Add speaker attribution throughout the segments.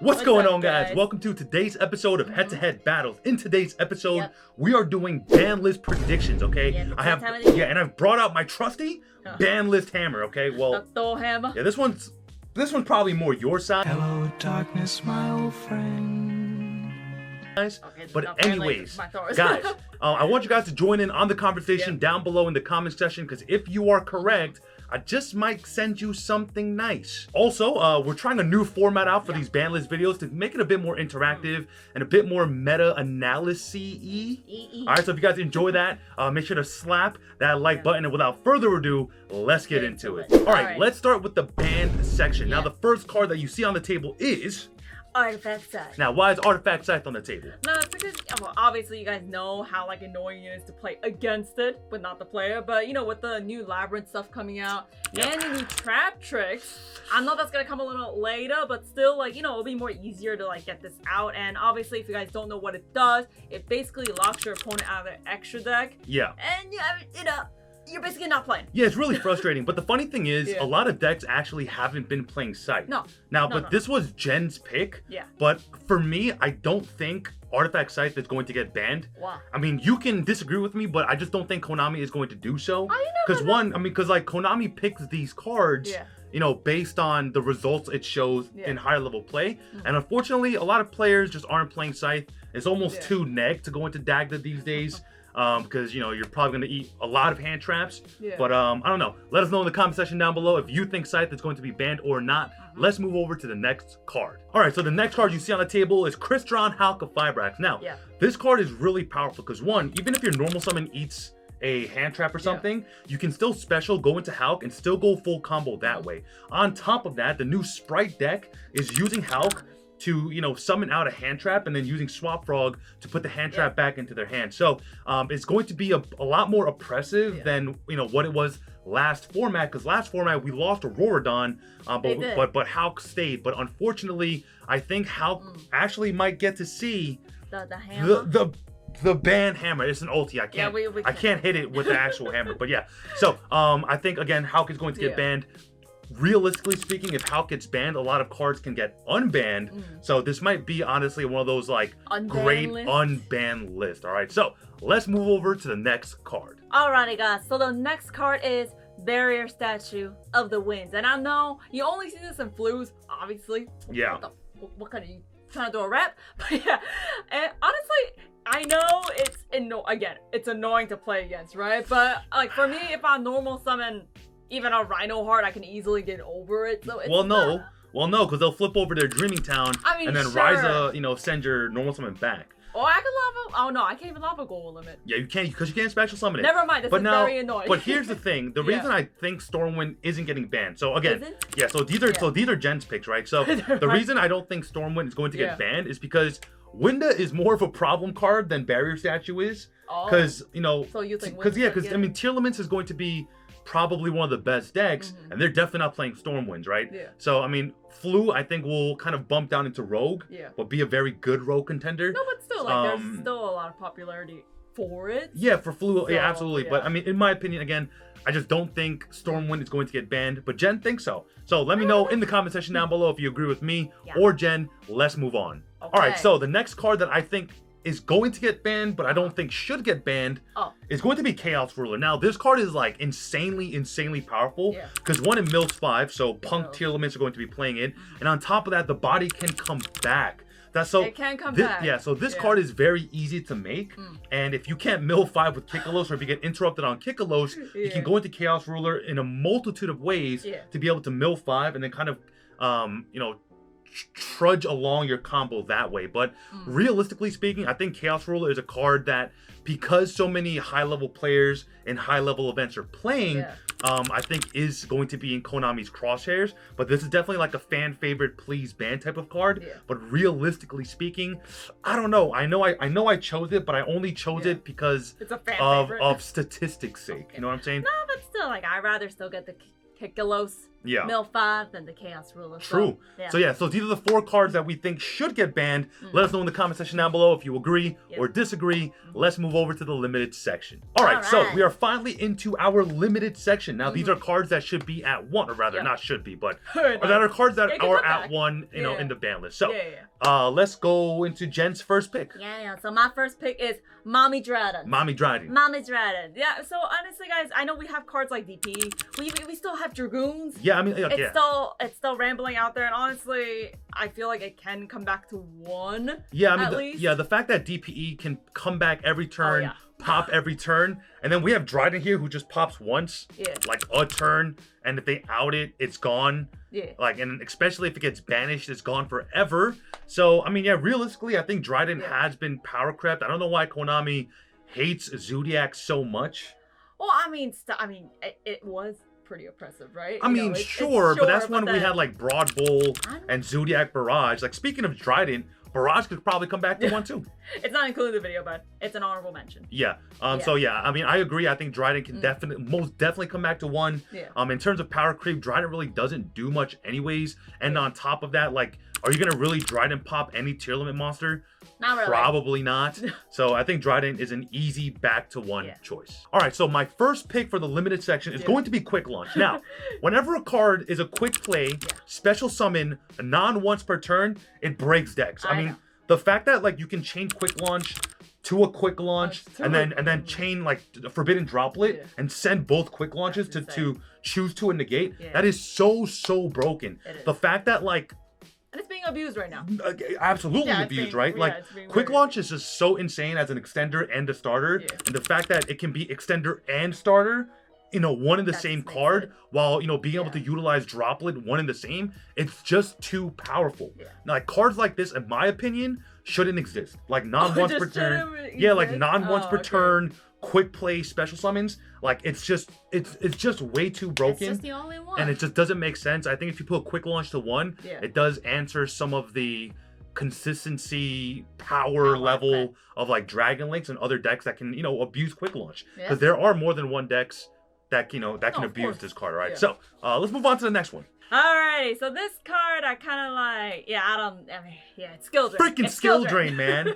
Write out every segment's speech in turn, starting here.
Speaker 1: What's going on, guys? Welcome to today's episode of Head-to-Head Battles. In today's episode, we are doing Banlist predictions, okay? And I've brought out my trusty Banlist hammer, okay? Well,
Speaker 2: hammer.
Speaker 1: Yeah, this one's probably more your side.
Speaker 3: Hello, darkness, my old friend.
Speaker 1: But anyways, guys, I want you guys to join in on the conversation down below in the comment section, because if you are correct, I just might send you something nice. Also, we're trying a new format out for these Banlist videos to make it a bit more interactive and a bit more meta-analysis-y. All right, so if you guys enjoy that, make sure to slap that like button. And without further ado, let's get into it. All right, let's start with the banned section. Now, the first card that you see on the table is
Speaker 2: Artifact Scythe.
Speaker 1: Now, why is Artifact Scythe on the table?
Speaker 2: No, it's because, well, obviously you guys know how annoying it is to play against it, but not the player. But with the new Labyrinth stuff coming out and the new trap tricks, I know that's gonna come a little later, but still, it'll be more easier to get this out. And obviously, if you guys don't know what it does, it basically locks your opponent out of their extra deck.
Speaker 1: Yeah.
Speaker 2: And you're basically not playing.
Speaker 1: Yeah, it's really frustrating. But the funny thing is, a lot of decks actually haven't been playing Scythe. This was Jen's pick.
Speaker 2: Yeah.
Speaker 1: But for me, I don't think Artifact Scythe is going to get banned.
Speaker 2: Wow.
Speaker 1: I mean, you can disagree with me, but I just don't think Konami is going to do so. Because Konami picks these cards, based on the results it shows in higher level play. And unfortunately, a lot of players just aren't playing Scythe. It's almost too neg to go into Dagda these days. Because you're probably going to eat a lot of hand traps. But I don't know. Let us know in the comment section down below if you think Scythe is going to be banned or not. Let's move over to the next card. All right, so the next card you see on the table is Crystron Hulk of Fibrax. Now, this card is really powerful because one, even if your normal summon eats a hand trap or something, you can still special go into Hulk and still go full combo that way. On top of that, the new Sprite deck is using Hulk to summon out a hand trap and then using Swap Frog to put the hand trap back into their hand. So it's going to be a lot more oppressive than what it was last format, because last format we lost Auroradon, but Hulk stayed. But unfortunately, I think Hulk actually might get to see the banned hammer. It's an ulti. I can't hit it with the actual hammer. But yeah, so I think again Hulk is going to get banned. Realistically speaking, if Hulk gets banned, a lot of cards can get unbanned. So this might be honestly one of those great unbanned list. All right, so let's move over to the next card.
Speaker 2: Alrighty, guys. So the next card is Barrier Statue of the Winds, and I know you only see this in Flues, obviously.
Speaker 1: Yeah.
Speaker 2: What kind of you trying to do a rap? But yeah, and honestly, I know it's annoying to play against, right? But for me, if I normal summon even a Rhino Heart, I can easily get over it. So it's
Speaker 1: no, because they'll flip over their Dreaming Town and then Ryza, send your normal summon back.
Speaker 2: Oh, I can lava. Oh no, I can't even lava goal limit.
Speaker 1: Yeah, you can't, because you can't special summon it.
Speaker 2: Never mind. This is very annoying.
Speaker 1: But here's the thing: the reason I think Stormwind isn't getting banned. So again, so these are Jen's picks, right? So the reason I don't think Stormwind is going to get banned is because Winda is more of a problem card than Barrier Statue is. Because
Speaker 2: So you think?
Speaker 1: Because I mean, Tearlaments is going to be probably one of the best decks, and they're definitely not playing Stormwinds, right? So I mean, Flu I think will kind of bump down into Rogue, but be a very good Rogue contender.
Speaker 2: No, but still, there's still a lot of popularity for it.
Speaker 1: Yeah, for Flu, absolutely. But I mean, in my opinion, again, I just don't think Stormwind is going to get banned, but Jen thinks so. So let me know in the comment section down below if you agree with me or Jen. Let's move on. All right, so the next card that I think is going to get banned, but I don't think should get banned, is going to be Chaos Ruler. Now, this card is insanely powerful, because one, it mills 5, so Punk Tearlaments are going to be playing it, and on top of that, the body can come back.
Speaker 2: It can come back.
Speaker 1: Yeah, so this card is very easy to make, and if you can't mill 5 with Kikalos, or if you get interrupted on Kikalos, you can go into Chaos Ruler in a multitude of ways to be able to mill 5 and then kind of, trudge along your combo that way. But realistically speaking, I think Chaos Ruler is a card that, because so many high-level players in high-level events are playing, I think is going to be in Konami's crosshairs. But this is definitely a fan favorite, please ban type of card. But realistically speaking, I don't know. I know I chose it, but I only chose it because
Speaker 2: it's a fan
Speaker 1: of statistics sake. You know what I'm saying?
Speaker 2: No, but still, I'd rather still get the Kikalos
Speaker 1: Yeah.
Speaker 2: Mill 5, then the Chaos Ruler.
Speaker 1: True. So these are the 4 cards that we think should get banned. Let us know in the comment section down below if you agree or disagree. Let's move over to the limited section. All right, so we are finally into our limited section. Now, these are cards that should be at 1, or rather, not should be, but that are cards that are at 1, you know, in the ban list. So, let's go into Jen's first pick.
Speaker 2: So my first pick is Mommy Dryden.
Speaker 1: Mommy Dryden.
Speaker 2: Mommy Dryden. Yeah, so honestly, guys, I know we have cards like DP. We still have Dragoons.
Speaker 1: Yeah, I mean,
Speaker 2: it's still rambling out there, and honestly, I feel like it can come back to 1.
Speaker 1: Yeah, I mean, the fact that DPE can come back every turn, pop every turn, and then we have Dryden here who just pops once, like a turn, and if they out it, it's gone. Like, and especially if it gets banished, it's gone forever. So, I mean, realistically, I think Dryden has been power crept. I don't know why Konami hates Zodiac so much.
Speaker 2: Well, I mean, it was pretty oppressive, right?
Speaker 1: I mean, sure, but that's when we had like Broad Bull and Zodiac Barrage. Like, speaking of Dryden, Barrage could probably come back to 1 too.
Speaker 2: It's not included in the video, but it's an honorable mention.
Speaker 1: So I mean, I agree. I think Dryden can most definitely come back to 1. In terms of power creep, Dryden really doesn't do much anyways. And on top of that, like, are you gonna really Dryden pop any tier limit monster?
Speaker 2: Not really.
Speaker 1: Probably not. So I think Dryden is an easy back to 1 choice. All right, so my first pick for the limited section is going to be Quick Launch. Now, whenever a card is a quick play, special summon, non-once per turn, it breaks decks. I mean, the fact that like you can chain Quick Launch to a Quick Launch and then chain like a Forbidden Droplet and send both Quick Launches to choose to a negate, that is so broken. The fact that like,
Speaker 2: and it's being abused right now.
Speaker 1: Absolutely abused, right? Like, Quick Launch is just so insane as an extender and a starter. And the fact that it can be extender and starter, you know, 1 in the same card, while, you know, being able to utilize Droplet 1 in the same, it's just too powerful. Like, cards like this, in my opinion, shouldn't exist. Like, non-once per turn. Like, non-once per turn, quick play special summons. Like, it's just way too broken.
Speaker 2: It's just the only one.
Speaker 1: And it just doesn't make sense. I think if you put Quick Launch to 1, it does answer some of the consistency power level of like Dragon Links and other decks that can, you know, abuse Quick Launch. Because there are more than 1 decks that, you know, that can abuse this card, right? So let's move on to the next one.
Speaker 2: Alrighty, so this card I kind of like, it's skill drain.
Speaker 1: Freaking skill drain, man.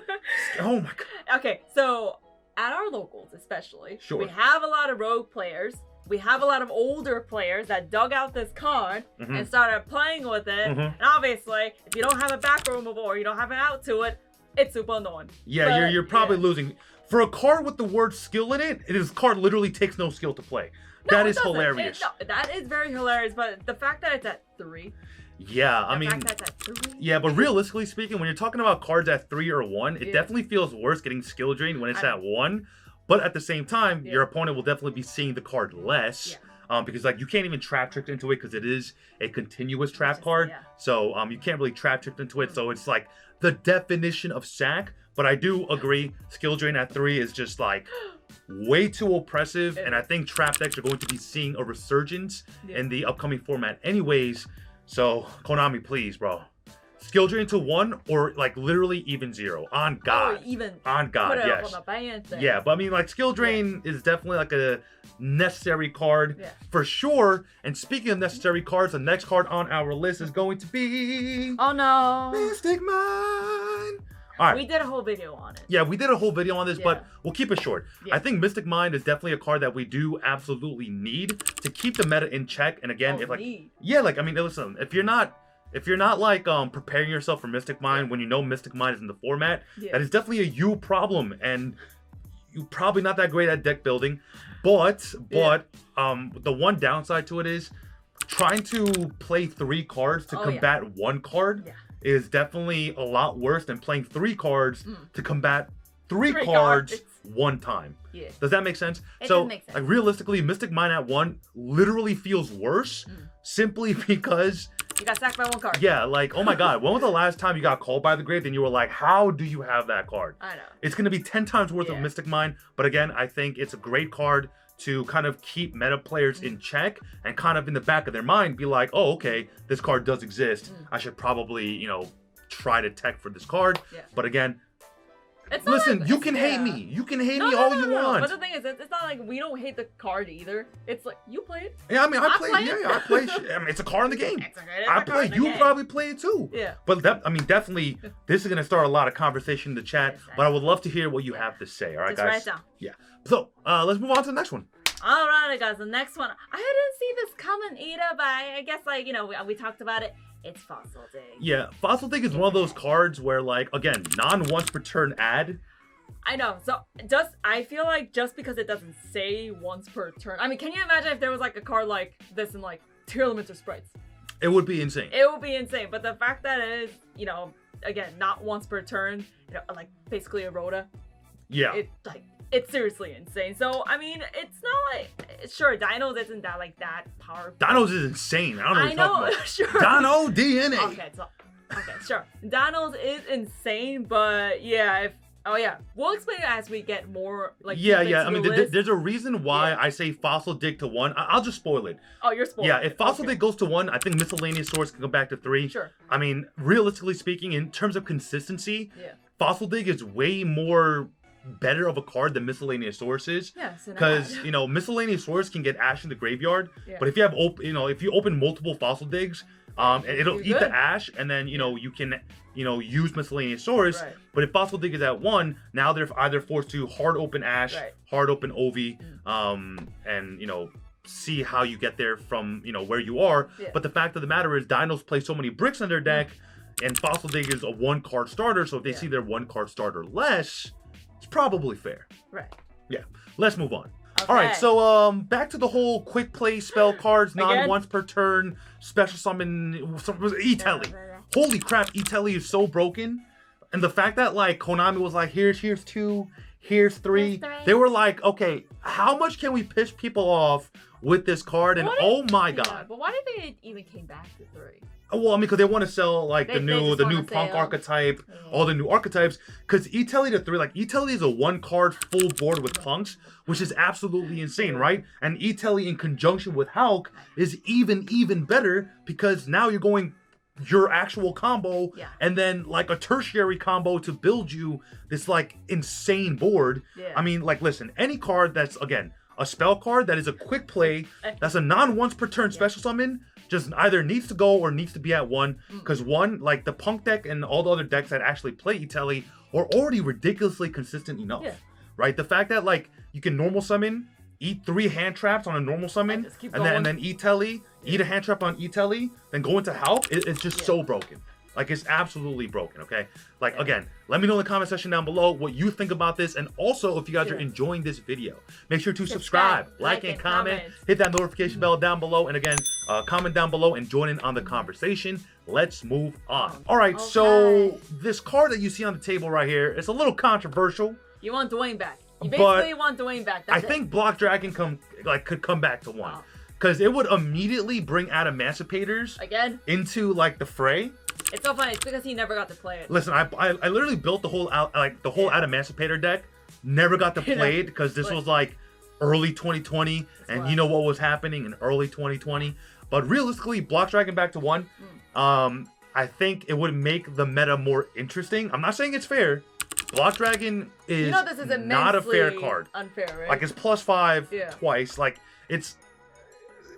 Speaker 1: Oh my god.
Speaker 2: Okay, so at our locals especially, we have a lot of rogue players. We have a lot of older players that dug out this card and started playing with it. And obviously, if you don't have a back row removal or you don't have an out to it, it's super annoying.
Speaker 1: Yeah, you're probably losing. For a card with the word skill in it, this card literally takes no skill to play.
Speaker 2: No,
Speaker 1: that is hilarious.
Speaker 2: That is very hilarious, but the fact that it's at 3.
Speaker 1: Yeah, I mean, yeah, but realistically speaking, when you're talking about cards at 3 or 1, it definitely feels worse getting skill drained when it's at 1. But at the same time, your opponent will definitely be seeing the card less. Because like you can't even trap trick into it because it is a continuous trap card. So you can't really trap trick into it. So it's like the definition of sack. But I do agree, skill drain at 3 is just like way too oppressive. And I think trap decks are going to be seeing a resurgence in the upcoming format anyways. So Konami, please, bro. Skill drain to 1 or like literally even 0. On God. On God, yes. Yeah, but I mean like skill drain is definitely like a necessary card for sure. And speaking of necessary cards, the next card on our list is going to be...
Speaker 2: Oh no.
Speaker 1: Mystic Mind. All right.
Speaker 2: We did a whole video on it.
Speaker 1: Yeah, we did a whole video on this, but we'll keep it short. I think Mystic Mind is definitely a card that we do absolutely need to keep the meta in check. And again, if like... Yeah, like, I mean, listen, if you're not like preparing yourself for Mystic Mind when you know Mystic Mind is in the format, that is definitely a you problem, and you're probably not that great at deck building. But the one downside to it is trying to play 3 cards to combat 1 card is definitely a lot worse than playing 3 cards to combat 3 cards 1 time. Does that make sense?
Speaker 2: It does make sense.
Speaker 1: Like realistically, Mystic Mind at 1 literally feels worse simply because
Speaker 2: you got sacked by 1 card.
Speaker 1: Yeah, like, oh my god, when was the last time you got called by the grave and you were like, how do you have that card?
Speaker 2: I know.
Speaker 1: It's going to be 10 times worth of Mystic Mind, but again, I think it's a great card to kind of keep meta players in check and kind of in the back of their mind be like, oh, okay, this card does exist. I should probably, you know, try to tech for this card. But again, Listen, you can hate me. You can hate me all you want.
Speaker 2: But the thing is, it's not like we don't hate the card either. It's like, you play it.
Speaker 1: Yeah, I mean, I play it. I play I mean, it's a card in the game. I play it. You probably play it too.
Speaker 2: Yeah.
Speaker 1: But definitely, this is going to start a lot of conversation in the chat. But I would love to hear what you have to say. All right, guys?
Speaker 2: Just write down.
Speaker 1: Yeah. So, let's move on to the next one.
Speaker 2: Alright, guys, the next one. I didn't see this coming either, but I guess, like, you know, we talked about it. It's Fossil Dig.
Speaker 1: Yeah, Fossil Dig is one of those cards where, like, again, non-once per turn ad.
Speaker 2: I know. So, I feel like just because it doesn't say once per turn. I mean, can you imagine if there was, like, a card like this in, like, Tier Limits or Sprites?
Speaker 1: It would be insane.
Speaker 2: It would be insane. But the fact that it is, you know, again, not once per turn, you know, like, basically a Rhoda.
Speaker 1: Yeah.
Speaker 2: It's seriously insane. So, I mean, it's not like... Sure, Dinos isn't that powerful.
Speaker 1: Dinos is insane. I don't know what you're talking about.
Speaker 2: Sure.
Speaker 1: Dino DNA.
Speaker 2: Okay, sure. Dinos is insane, but yeah, we'll explain it as we get more, like...
Speaker 1: Yeah. I mean, there's a reason why I say Fossil Dig to 1. I'll just spoil it.
Speaker 2: Oh, you're spoiling
Speaker 1: it. Yeah, if Fossil Dig goes to 1, I think Miscellaneous Source can go back to 3.
Speaker 2: Sure.
Speaker 1: I mean, realistically speaking, in terms of consistency, Fossil Dig is way more... better of a card than Miscellaneous Source is. Because, you know, Miscellaneous Source can get ash in the graveyard, but if you have if you open multiple Fossil Digs, it'll eat the ash, and then, you know, you can, you know, use Miscellaneous Source. But if Fossil Dig is at 1, now they're either forced to hard open ash, hard open Ovi, and, you know, see how you get there from, you know, where you are. But the fact of the matter is, Dinos play so many bricks in their deck, and Fossil Dig is a 1-card starter, so if they see their 1-card starter less, it's probably fair.
Speaker 2: Right.
Speaker 1: Yeah. Let's move on.
Speaker 2: Okay.
Speaker 1: All right. So back to the whole quick play spell cards, non once per turn, special summon. E-Telly. Holy crap! E-Telly is so broken, and the fact that like Konami was like, here's 2, here's 3. They were like, okay, how much can we piss people off with this card? And oh my god!
Speaker 2: But why did they even came back to 3?
Speaker 1: Well, I mean, because they want to sell like the new punk archetype, all the new archetypes. Because E-Telly to 3, like E-Telly is a 1-card full board with punks, which is absolutely insane, right? And E-Telly in conjunction with Hulk is even better because now you're going your actual combo and then like a tertiary combo to build you this like insane board. I mean, like, listen, any card that's again a spell card that is a quick play, that's a non-once per turn special summon, just either needs to go or needs to be at 1. Because 1, like the Punk deck and all the other decks that actually play E-Telly are already ridiculously consistent enough. Right? The fact that like you can normal summon, eat 3 hand traps on a normal summon, and then E-Telly, eat a hand trap on E-Telly, then go into Help, it's just so broken. Like, it's absolutely broken, okay? Like, again, let me know in the comment section down below what you think about this. And also, if you guys are enjoying this video, make sure to subscribe, like, and comment. Hit that notification bell down below. And again, comment down below and join in on the conversation. Let's move on. All right, so this card that you see on the table right here, it's a little controversial.
Speaker 2: You want Dwayne back. You basically want Dwayne back.
Speaker 1: I think Block Dragon could come back to 1. Because it would immediately bring Emancipators into, like, the fray.
Speaker 2: It's so funny. It's because he never got to play it.
Speaker 1: Listen, I literally built the whole Emancipator deck. Never got to play it because this was like early 2020, and you know what was happening in early 2020. But realistically, Block Dragon back to 1. I think it would make the meta more interesting. I'm not saying it's fair. Block Dragon is,
Speaker 2: this is
Speaker 1: not a fair card.
Speaker 2: Unfair, right?
Speaker 1: Like, it's +5 twice. Like, it's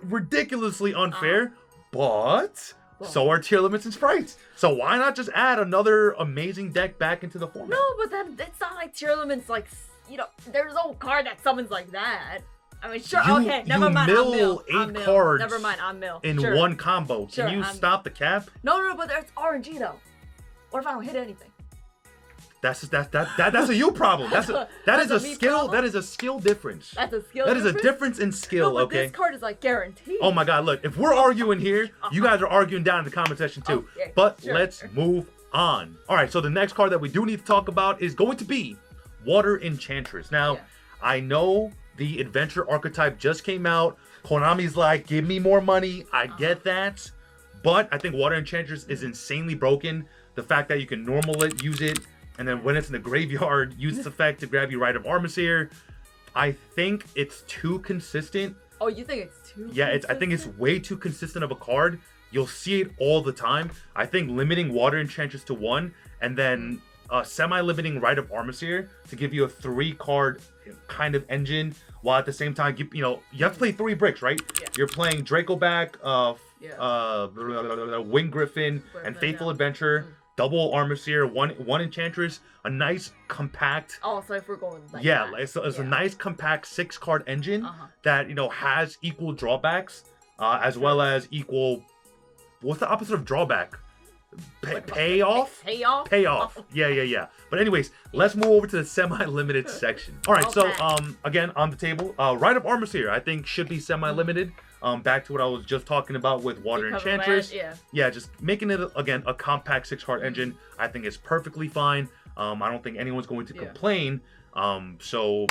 Speaker 1: ridiculously unfair, but so are Tier Limits and Sprites. So why not just add another amazing deck back into the format?
Speaker 2: No, but then it's not like Tier Limits, like, you know, there's no card that summons like that. I mean, sure, okay, never mind.
Speaker 1: You mill 8 cards
Speaker 2: never mind, I'm mill.
Speaker 1: In one combo. Can you stop the cap?
Speaker 2: No, but there's RNG though. What if I don't hit anything?
Speaker 1: That's a you problem. That is a skill. That is a skill difference.
Speaker 2: That's a skill.
Speaker 1: That is a difference in skill.
Speaker 2: No, but
Speaker 1: okay.
Speaker 2: This card is like guaranteed.
Speaker 1: Oh my god! Look, if we're arguing here, you guys are arguing down in the comment section too.
Speaker 2: Okay,
Speaker 1: but let's move on. All right. So the next card that we do need to talk about is going to be Water Enchantress. Now, I know the Adventure archetype just came out. Konami's like, give me more money. I get that, but I think Water Enchantress is insanely broken. The fact that you can normal it, use it, and then when it's in the graveyard, use this effect to grab you Rite of Armistier. I think it's too consistent.
Speaker 2: Oh, you think it's too
Speaker 1: consistent? I think it's way too consistent of a card. You'll see it all the time. I think limiting Water Enchantress to 1 and then semi-limiting Rite of Armistier to give you a 3-card kind of engine, while at the same time, you have to play 3 bricks, right? Yeah. You're playing Draco back, Wing Griffin, and Faithful Adventure. Double Armistier, one Enchantress, a nice compact.
Speaker 2: Oh, so if we're going like
Speaker 1: that.
Speaker 2: It's
Speaker 1: a nice compact 6-card engine that has equal drawbacks, as well as equal. What's the opposite of drawback? Payoff? Payoff. Yeah. But anyways, let's move over to the semi-limited section. All right, so again on the table, Rite of Armistier I think should be semi-limited. Back to what I was just talking about with Water Enchantress. Yeah, just making it again a compact 6-card engine. I think it's perfectly fine. I don't think anyone's going to complain. So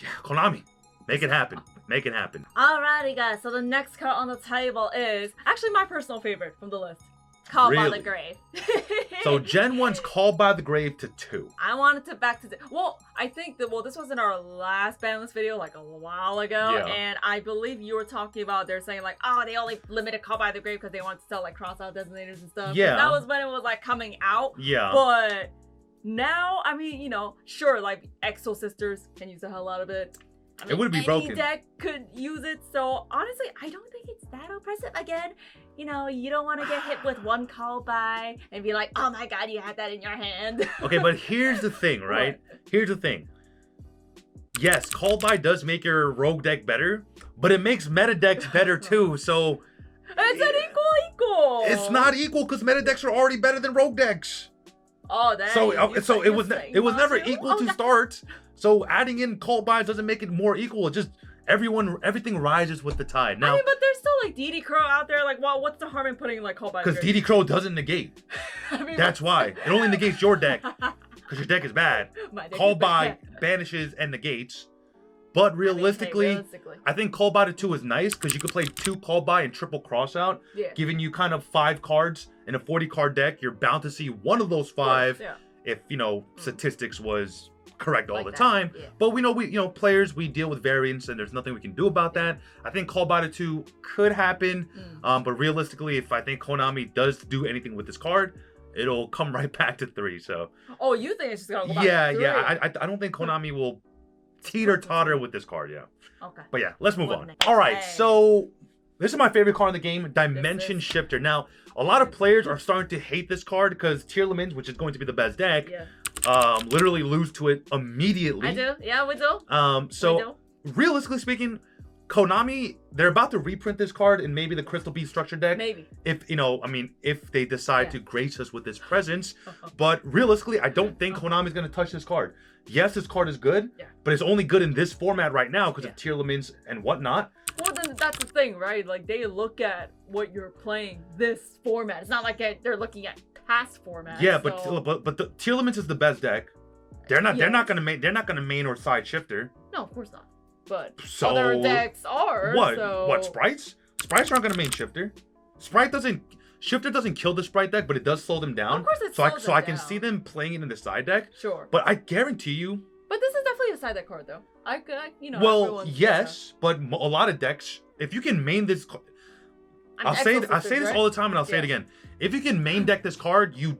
Speaker 1: yeah, Konami, make it happen. Make it happen.
Speaker 2: Alrighty, guys. So the next card on the table is actually my personal favorite from the list. Called by the Grave.
Speaker 1: So Gen 1's Called by the Grave to 2.
Speaker 2: I wanted to back to... Well, I think that... Well, this was in our last Banlist video, like a while ago. Yeah. And I believe you were talking about... They're saying like, oh, they only limited Called by the Grave because they want to sell like cross-out designators and stuff.
Speaker 1: Yeah.
Speaker 2: And that was when it was like coming out.
Speaker 1: Yeah.
Speaker 2: But now, I mean, sure, like Exo Sisters can use the hell out of it. I mean,
Speaker 1: it would be broken.
Speaker 2: Any deck could use it. So honestly, I don't think it's that oppressive. Again, you don't want to get hit with one call by and be like, oh my god, you had that in your hand.
Speaker 1: Okay, but here's the thing, right? Here's the thing. Yes, call by does make your rogue deck better, but it makes meta decks better too. So
Speaker 2: it's an equal.
Speaker 1: It's not equal because meta decks are already better than rogue decks.
Speaker 2: Oh, that.
Speaker 1: So it was never equal to start. So adding in call buys doesn't make it more equal. It just everything rises with the tide. Now,
Speaker 2: I mean, but there's still like DD Crow out there. Like, well, what's the harm in putting like call buys?
Speaker 1: Because DD Crow doesn't negate. That's why it only negates your deck because your deck is bad. Call by banishes and negates. But realistically, I think call by to 2 is nice because you could play 2 call by and triple cross out, giving you kind of 5 cards in a 40-card deck. You're bound to see one of those 5 if statistics was correct all the time. But we know players, we deal with variance and there's nothing we can do about that. I think call by to 2 could happen, but realistically, if I think Konami does do anything with this card, it'll come right back to 3. So
Speaker 2: you think it's just gonna go back to 3?
Speaker 1: I don't think Konami will teeter-totter with this card.
Speaker 2: Okay,
Speaker 1: but yeah, let's move on. All right, so this is my favorite card in the game, Dimension Shifter. Now, a lot of players are starting to hate this card because Tearlaments, which is going to be the best deck, literally lose to it immediately.
Speaker 2: I do. Yeah, we do.
Speaker 1: So realistically speaking, Konami, they're about to reprint this card in maybe the Crystal Beast structure deck.
Speaker 2: Maybe.
Speaker 1: If they decide to grace us with this presence. But realistically, I don't think Konami's going to touch this card. Yes, this card is good, but it's only good in this format right now because of Tearlaments and whatnot.
Speaker 2: Well, then that's the thing, right? Like, they look at what you're playing this format. It's not like they're looking at past formats.
Speaker 1: Yeah, so... but the Tearlaments is the best deck. They're not gonna main or side shifter.
Speaker 2: No, of course not. But other decks are.
Speaker 1: What sprites? Sprites aren't gonna main shifter. Shifter doesn't kill the sprite deck, but it does slow them down.
Speaker 2: Of course,
Speaker 1: I can see them playing it in the side deck.
Speaker 2: Sure.
Speaker 1: But I guarantee you.
Speaker 2: But this is definitely a side deck card, though.
Speaker 1: Well, yes, but a lot of decks, if you can main this, I say this all the time, and I'll say it again. If you can main deck this card, you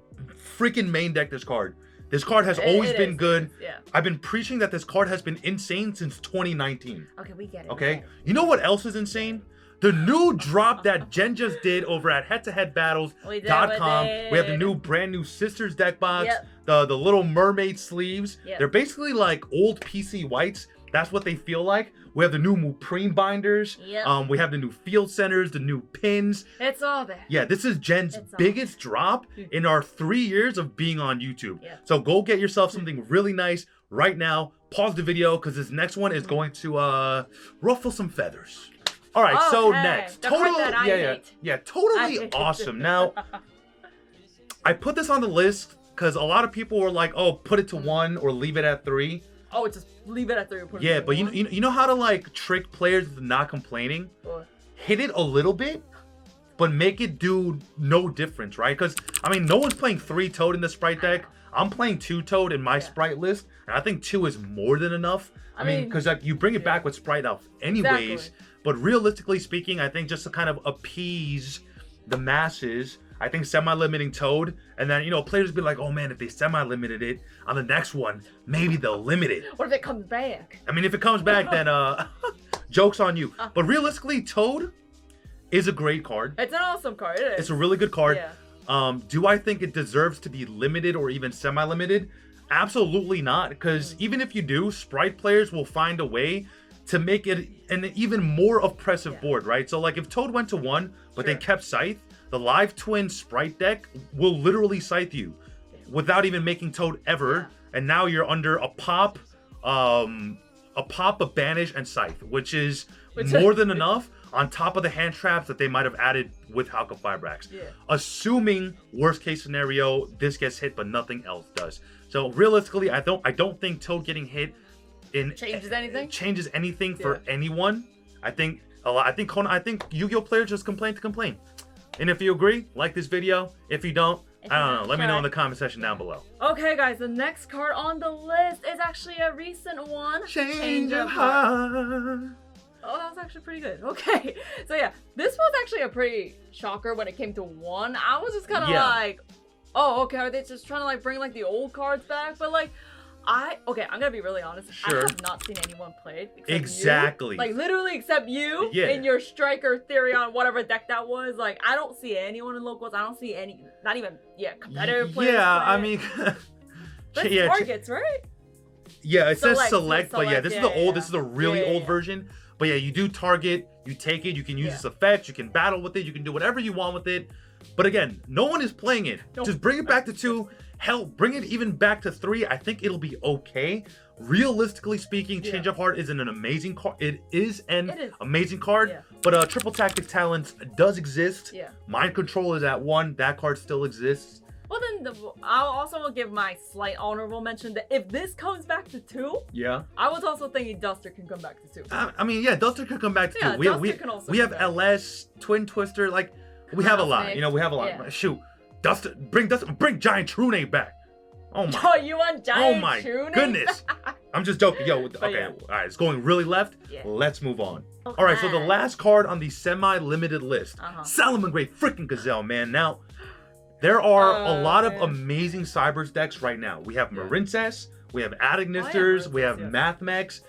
Speaker 1: freaking main deck this card. This card has always been good. I've been preaching that this card has been insane since 2019.
Speaker 2: Okay, we get it.
Speaker 1: Okay, you know what else is insane? The new drop that Jen just did over at HeadtoHeadBattles.com. We have the brand new Sisters deck box. The little mermaid sleeves. They're basically like old PC whites. That's what they feel like. We have the new Mupreme binders. We have the new field centers, the new pins.
Speaker 2: It's all there.
Speaker 1: Yeah, this is Jen's biggest drop in our 3 years of being on YouTube. So go get yourself something really nice right now. Pause the video because this next one is going to ruffle some feathers. All right, so next, totally awesome. Now, I put this on the list because a lot of people were like, "Oh, put it to 1 or leave it at 3."
Speaker 2: Oh, just leave it at 3 or put it
Speaker 1: at 1. But you know how to like trick players into not complaining? Hit it a little bit, but make it do no difference, right? Because I mean, no one's playing 3-toad in the sprite deck. I'm playing 2-toad in my sprite list, and I think 2 is more than enough. I mean, because like you bring it back with sprite out anyways. But realistically speaking, I think just to kind of appease the masses, I think semi-limiting Toad, and then, you know, players be like, oh man, if they semi-limited it on the next one, maybe they'll limit it.
Speaker 2: What if it comes back?
Speaker 1: I mean, if it comes back, then joke's on you. But realistically, Toad is a great card.
Speaker 2: It's an awesome card. It is.
Speaker 1: It's a really good card.
Speaker 2: Yeah.
Speaker 1: Do I think it deserves to be limited or even semi-limited? Absolutely not, because even if you do, Sprite players will find a way to make it an even more oppressive board, right? So like if Toad went to 1, but they kept Scythe, the Live Twin Sprite deck will literally Scythe you without even making Toad ever, and now you're under a pop, a Banish, and Scythe, which is more than enough on top of the hand traps that they might have added with Halka Fibrax. Assuming worst case scenario, this gets hit, but nothing else does. So realistically, I don't think Toad getting hit changes anything for anyone. I think Yu-Gi-Oh players just complain to complain. And if you agree, like this video. If you don't, I don't know. Let me know in the comment section down below.
Speaker 2: Okay, guys, the next card on the list is actually a recent one.
Speaker 1: Change of heart.
Speaker 2: Oh, that was actually pretty good. Okay, so yeah, this was actually a pretty shocker when it came to 1. I was just kind of like, oh, okay, are they just trying to like bring like the old cards back? But like, I'm gonna be really honest. I have not seen anyone play it except you. Like literally except you in your Striker Therion, whatever deck that was. Like I don't see anyone in locals. I don't see any, not even competitive players.
Speaker 1: Yeah, I mean,
Speaker 2: but targets, right?
Speaker 1: Yeah, it says select, but yeah, this is the old. This is a really old version. But yeah, you do target, you take it, you can use its effects, you can battle with it, you can do whatever you want with it. But again, no one is playing it. Just bring it back to 2. Hell, bring it even back to 3. I think it'll be okay. Realistically speaking, Change of Heart isn't an amazing card. It is an amazing card. But Triple Tactic Talents does exist. Mind Control is at 1. That card still exists.
Speaker 2: Well, then I'll also give my slight honorable mention that if this comes back to 2, I was also thinking Duster can come back to 2.
Speaker 1: I mean, yeah, Duster can come back to 2. We have LS, Twin Twister, like we have a lot. You know, we have a lot. Shoot, Duster, bring Giant Trune back. Oh my!
Speaker 2: Oh, you want Giant Trune?
Speaker 1: Oh my goodness! I'm just joking. Yo, okay, all right, it's going really left. Let's move on. Okay. All right, so the last card on the semi-limited list, Salamangreat freaking Gazelle, man. Now, there are a lot of amazing Cybers decks right now. We have Marincess, we have Adignisters, we have Mathmex,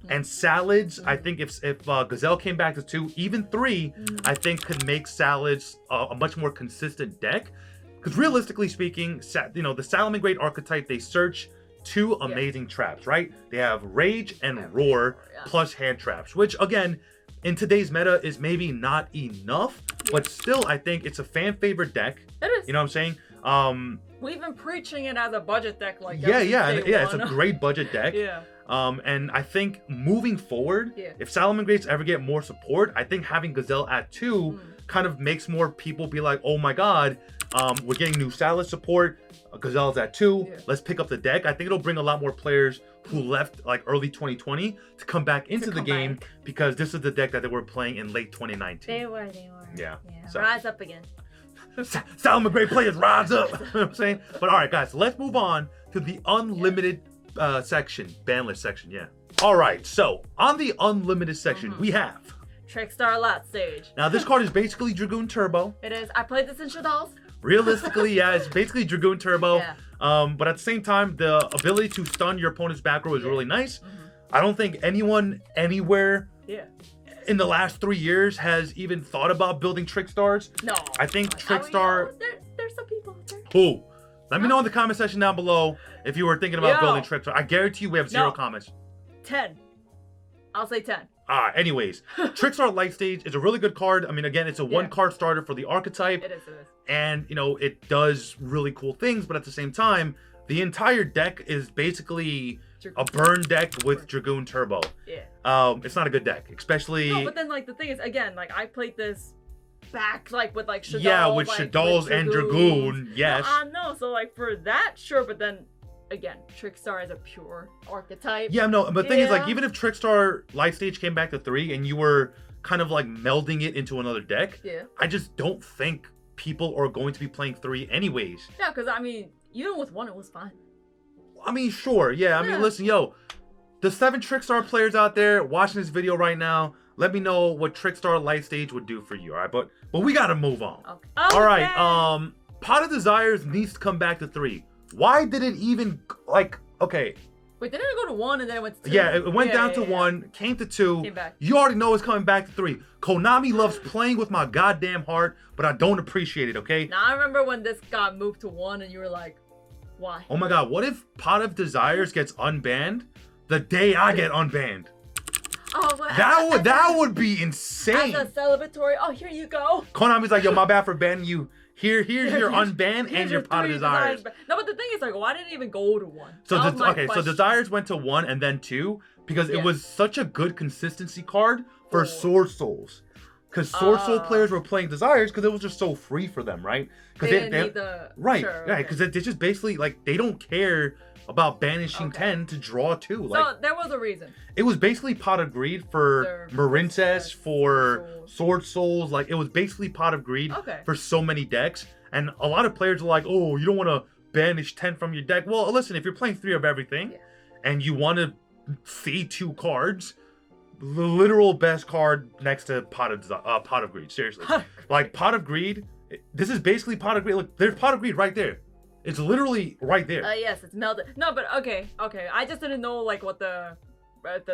Speaker 1: and Salads. I think if Gazelle came back to 2, even 3, I think could make Salads a much more consistent deck. Because realistically speaking, you know, the Salamangreat archetype, they search 2 amazing traps, right? They have Rage and Roar plus hand traps, which again, in today's meta is maybe not enough, but still I think it's a fan favorite deck.
Speaker 2: It is.
Speaker 1: You know what I'm saying?
Speaker 2: We've been preaching it as a budget deck, like
Speaker 1: it's a great budget deck. And I think moving forward, if Salamangreats ever get more support, I think having Gazelle at 2 kind of makes more people be like, oh my god, we're getting new Salad support. Gazelle's at 2. Let's pick up the deck. I think it'll bring a lot more players who left like early 2020 to come back into the game because this is the deck that they were playing in late 2019.
Speaker 2: They were.
Speaker 1: Yeah.
Speaker 2: So. Rise up again.
Speaker 1: Salamangreat players rise up. You know what I'm saying? But all right, guys, let's move on to the unlimited section, Banlist section. All right, so on the unlimited section, we have
Speaker 2: Trickstar Lat Stage.
Speaker 1: Now this card is basically Dragoon Turbo.
Speaker 2: It is. I played this in Shadal's.
Speaker 1: Realistically, it's basically Dragoon Turbo. But at the same time, the ability to stun your opponent's back row is really nice. I don't think anyone anywhere in the last 3 years has even thought about building Trickstars.
Speaker 2: No.
Speaker 1: I think Trickstar...
Speaker 2: There's some people out there.
Speaker 1: Who? Let me know in the comment section down below if you were thinking about building Trickstar. I guarantee you we have 0 comments.
Speaker 2: 10. I'll say 10.
Speaker 1: Anyways, Trickstar Light Stage is a really good card. I mean, again, it's a 1-card starter for the archetype.
Speaker 2: It is.
Speaker 1: And, you know, it does really cool things, but at the same time, the entire deck is basically a burn deck with Dragoon Turbo. It's not a good deck, especially...
Speaker 2: No, but then, like, the thing is, again, like, I played this back, like, with, like, Shadal.
Speaker 1: With Shadal's and Dragoon, yes.
Speaker 2: No, so, like, for that, sure, but then... Again, Trickstar is a pure archetype.
Speaker 1: Yeah, no, but the thing is, like, even if Trickstar Light Stage came back to 3 and you were kind of, like, melding it into another deck, I just don't think people are going to be playing 3 anyways.
Speaker 2: Yeah, because, I mean, even with 1, it was fine.
Speaker 1: I mean, sure, I mean, listen, yo, the 7 Trickstar players out there watching this video right now, let me know what Trickstar Light Stage would do for you, all right? But we gotta move on.
Speaker 2: Okay.
Speaker 1: All right, Pot of Desires needs to come back to 3. Why did it even, like, okay.
Speaker 2: Wait, didn't it go to 1 and then it went to 2?
Speaker 1: Yeah, it went down to 1, came to 2.
Speaker 2: Came back.
Speaker 1: You already know it's coming back to 3. Konami loves playing with my goddamn heart, but I don't appreciate it, okay?
Speaker 2: Now, I remember when this got moved to 1 and you were like, why?
Speaker 1: Oh my god, what if Pot of Desires gets unbanned the day I get unbanned?
Speaker 2: Oh, well,
Speaker 1: That would be insane.
Speaker 2: As a celebratory, oh, here you go.
Speaker 1: Konami's like, yo, my bad for banning you. Here's your unban and your Pot of Desires.
Speaker 2: No, but the thing is, like, why didn't it even go to 1?
Speaker 1: So so Desires went to 1 and then 2 because it was such a good consistency card for Sword Souls. Because Sword Soul players were playing Desires because it was just so free for them, right?
Speaker 2: They didn't need the...
Speaker 1: Right,
Speaker 2: sure,
Speaker 1: right, because they just basically, like, they don't care about banishing 10 to draw 2. Like,
Speaker 2: so there was a reason.
Speaker 1: It was basically Pot of Greed for Marincess, for Sword Souls. Like, it was basically Pot of Greed for so many decks. And a lot of players are like, oh, you don't want to banish 10 from your deck. Well, listen, if you're playing 3 of everything and you want to see 2 cards, the literal best card next to Pot of Greed. Seriously. Like, Pot of Greed, this is basically Pot of Greed. Look, there's Pot of Greed right there. It's literally right there.
Speaker 2: Yes, it's melted. No, but okay. I just didn't know like what the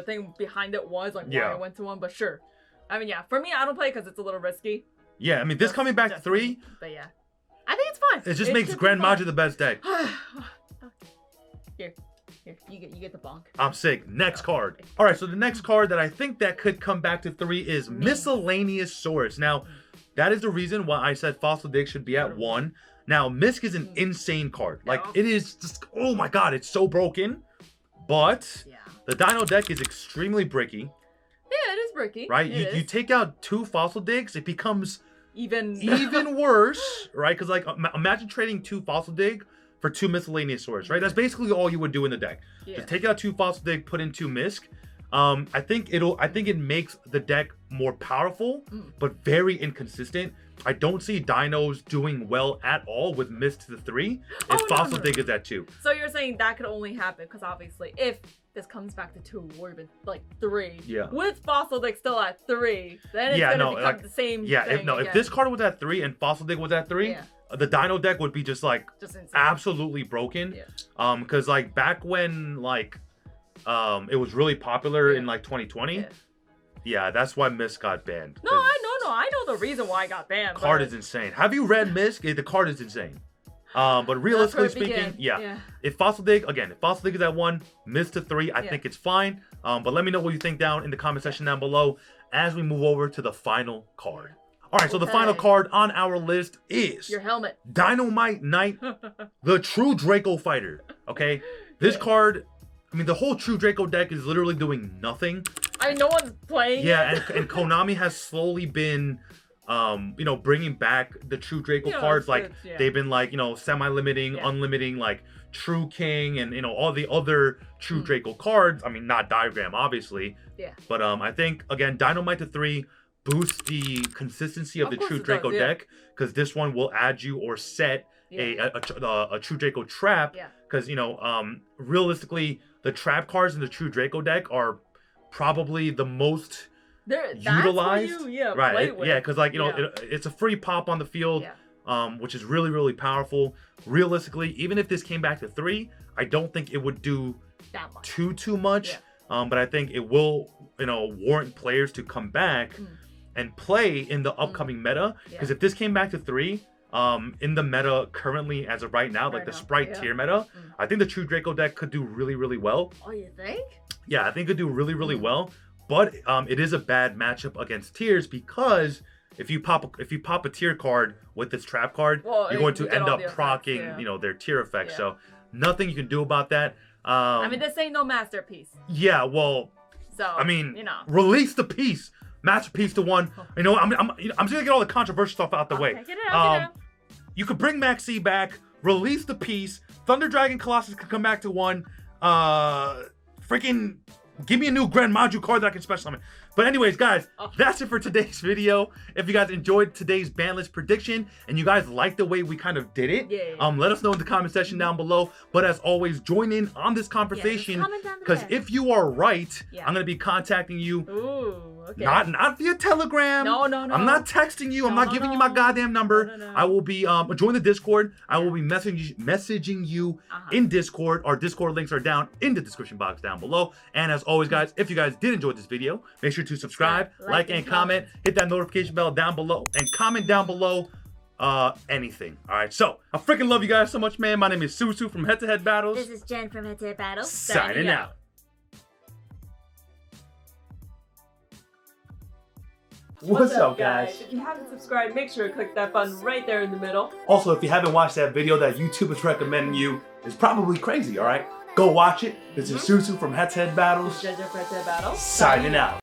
Speaker 2: thing behind it was, like why I went to 1. But sure, I mean, yeah. For me, I don't play because it's a little risky.
Speaker 1: Yeah, I mean, this coming back to 3.
Speaker 2: But yeah, I think it's fine.
Speaker 1: It just makes Grand Magi the best deck.
Speaker 2: Here, you get the bonk.
Speaker 1: I'm sick. Next card. All right, so the next card that I think that could come back to 3 is Miscellaneous Source. Now, that is the reason why I said Fossil Dig should be at 1. Now, Misc is an insane card. Like, it is just, oh my god, it's so broken. But the Dino deck is extremely bricky.
Speaker 2: Yeah, it is bricky.
Speaker 1: Right? You take out 2 Fossil Digs, it becomes
Speaker 2: even
Speaker 1: worse, right? Because, like, imagine trading 2 Fossil Dig for 2 Miscellaneous Source, right? That's basically all you would do in the deck. Just take out 2 Fossil Dig, put in 2 Misc. I think it makes the deck more powerful, but very inconsistent. I don't see Dinos doing well at all with Misc to the 3 if Fossil Dig is at 2.
Speaker 2: So you're saying that could only happen because obviously if this comes back to 2 or even like 3, with Fossil Dig still at 3, then it's gonna become the same thing
Speaker 1: if this card was at 3 and Fossil Dig was at 3, the Dino deck would be just absolutely broken. Because like back when like it was really popular in like 2020. Yeah, that's why Misc got banned.
Speaker 2: No, I know the reason why I got banned.
Speaker 1: Card is insane. Have you read Misc? The card is insane. But realistically speaking, if Fossil Dig is at 1, Misc to 3, I think it's fine. But let me know what you think down in the comment section down below as we move over to the final card. All right, so the final card on our list is
Speaker 2: your helmet.
Speaker 1: Dynamite Knight, the True Draco Fighter. Okay, this card, I mean, the whole True Draco deck is literally doing nothing.
Speaker 2: I mean, no one's playing it.
Speaker 1: and Konami has slowly been, bringing back the True Draco cards. Like, they've been, like, semi-limiting, unlimiting, like, True King, and, all the other True Draco cards. I mean, not Diagram, obviously. Yeah. But I think, again, Dynamite to 3 boosts the consistency of the True Draco deck, because this one will add you or set a True Draco trap. Because, realistically, the trap cards in the True Draco deck are probably the most utilized. Because like it's a free pop on the field, which is really, really powerful. Realistically, even if this came back to 3, I don't think it would do that much. too much. But I think it will warrant players to come back and play in the upcoming meta. Because if this came back to 3, in the meta currently as of right now, like the Sprite tier meta, I think the True Draco deck could do really, really well.
Speaker 2: Oh, you think?
Speaker 1: Yeah, I think it could do really, really well. But it is a bad matchup against tiers, because if you pop a tier card with this trap card, you're going to end up proccing their tier effects. So nothing you can do about that.
Speaker 2: I mean, this ain't no masterpiece.
Speaker 1: Yeah, well,
Speaker 2: so
Speaker 1: I mean, release the piece. Masterpiece to 1. I'm just gonna get all the controversial stuff out the way.
Speaker 2: Get it out.
Speaker 1: You could bring Maxi back, release the piece. Thunder Dragon Colossus could come back to 1. Freaking give me a new Grand Maju card that I can special summon. But anyways, guys, that's it for today's video. If you guys enjoyed today's ban list prediction and you guys like the way we kind of did it, let us know in the comment section down below. But as always, join in on this conversation, because if you are right, I'm gonna be contacting you.
Speaker 2: okay.
Speaker 1: Not via Telegram.
Speaker 2: No.
Speaker 1: I'm not texting you. I'm not giving you my goddamn number.
Speaker 2: No.
Speaker 1: I will be join the Discord. I will be messaging you in Discord. Our Discord links are down in the description box down below. And as always, guys, if you guys did enjoy this video, make sure to subscribe, like and comment. Hit that notification bell down below and comment down below anything. All right, so I freaking love you guys so much, man. My name is Susu from HeadtoHead Battles.
Speaker 4: This is Jen from HeadtoHead Battles.
Speaker 1: Signing out. What's up, guys?
Speaker 2: If you haven't subscribed, make sure to click that button right there in the middle.
Speaker 1: Also, if you haven't watched that video that YouTube is recommending you, it's probably crazy, all right? Go watch it. This is Susu from HeadtoHead Battles.
Speaker 2: Jen from HeadtoHead Battles.
Speaker 1: Signing out.